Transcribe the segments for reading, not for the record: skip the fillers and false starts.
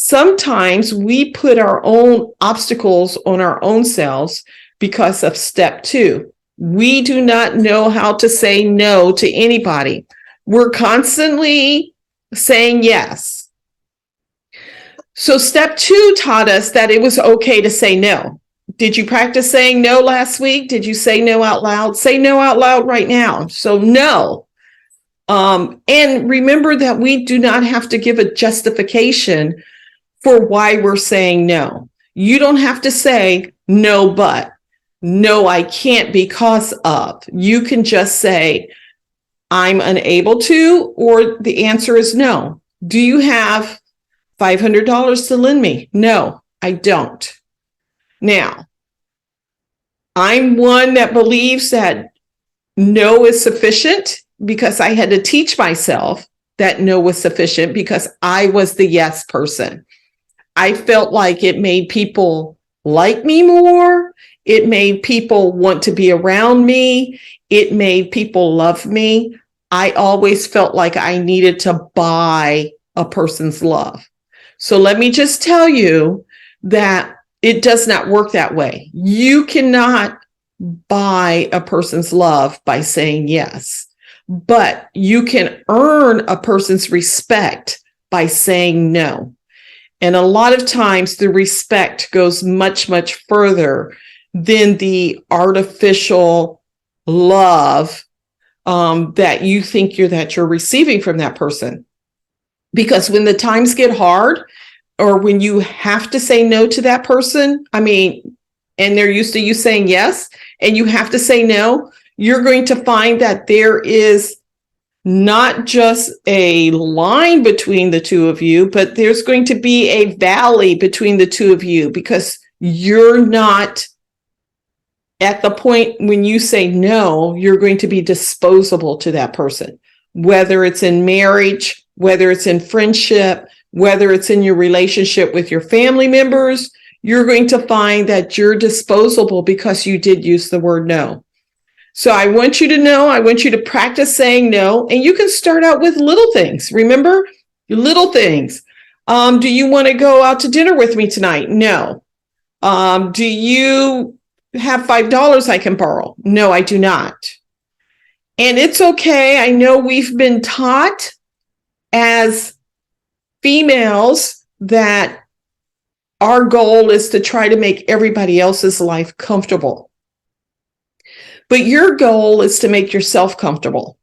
sometimes we put our own obstacles on our own selves because of step 2. We do not know how to say no to anybody. We're constantly saying yes. So step 2 taught us that it was okay to say no. Did you practice saying no last week? Did you say no out loud? Say no out loud right now. So no. And remember that we do not have to give a justification for why we're saying no. You don't have to say no, but no, I can't because of. You can just say, I'm unable to, or the answer is no. Do you have $500 to lend me? No, I don't. Now, I'm one that believes that no is sufficient because I had to teach myself that no was sufficient because I was the yes person. I felt like it made people like me more. It made people want to be around me. It made people love me. I always felt like I needed to buy a person's love. So let me just tell you that it does not work that way. You cannot buy a person's love by saying yes, but you can earn a person's respect by saying no. And a lot of times the respect goes much, much further than the artificial love that you think you're receiving from that person. Because when the times get hard, or when you have to say no to that person, and they're used to you saying yes, and you have to say no, you're going to find that there is not just a line between the two of you, but there's going to be a valley between the two of you because you're not at the point when you say no, you're going to be disposable to that person, whether it's in marriage, whether it's in friendship, whether it's in your relationship with your family members, you're going to find that you're disposable because you did use the word no. So I want you to know, I want you to practice saying no, and you can start out with little things. Remember, little things. Do you want to go out to dinner with me tonight? No. Do you have $5 I can borrow? No, I do not. And it's okay. I know we've been taught as females that our goal is to try to make everybody else's life comfortable. But your goal is to make yourself comfortable.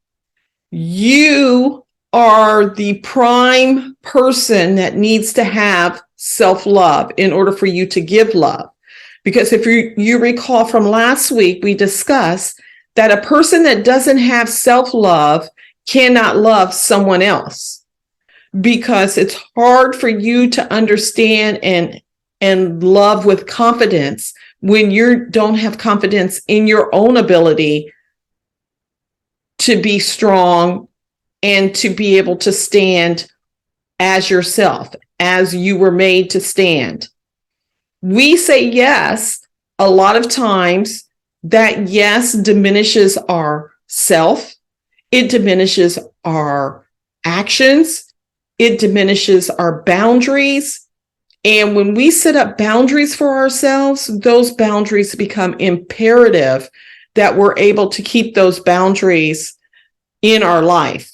You are the prime person that needs to have self-love in order for you to give love. Because if you recall from last week, we discussed that a person that doesn't have self-love cannot love someone else, because it's hard for you to understand and love with confidence when you don't have confidence in your own ability to be strong and to be able to stand as yourself, as you were made to stand. We say yes a lot of times. That yes diminishes our self. It diminishes our actions. It diminishes our boundaries. And when we set up boundaries for ourselves, those boundaries become imperative that we're able to keep those boundaries in our life.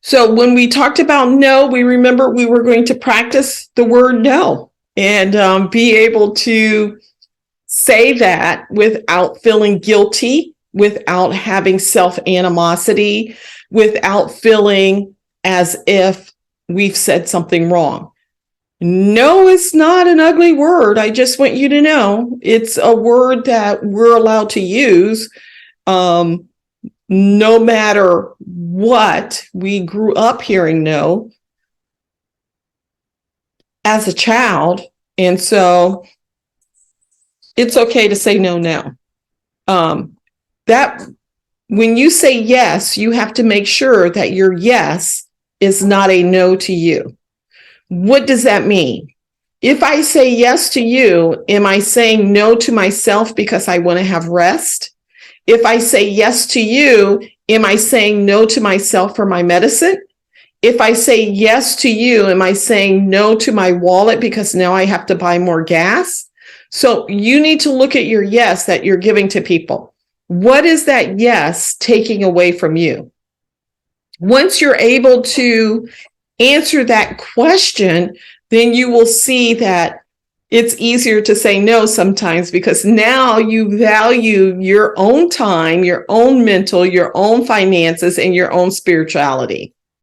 So when we talked about no, we remember we were going to practice the word no and be able to say that without feeling guilty, without having self-animosity, without feeling as if we've said something wrong. No is not an ugly word. I just want you to know it's a word that we're allowed to use no matter what. We grew up hearing no as a child, and so it's okay to say no now. That when you say yes, you have to make sure that your yes is not a no to you. What does that mean? If I say yes to you, am I saying no to myself because I want to have rest? If I say yes to you, am I saying no to myself for my medicine? If I say yes to you, am I saying no to my wallet because now I have to buy more gas? So you need to look at your yes that you're giving to people. What is that yes taking away from you? Once you're able to answer that question, then you will see that it's easier to say no sometimes, because now you value your own time, your own mental, your own finances, and your own spirituality.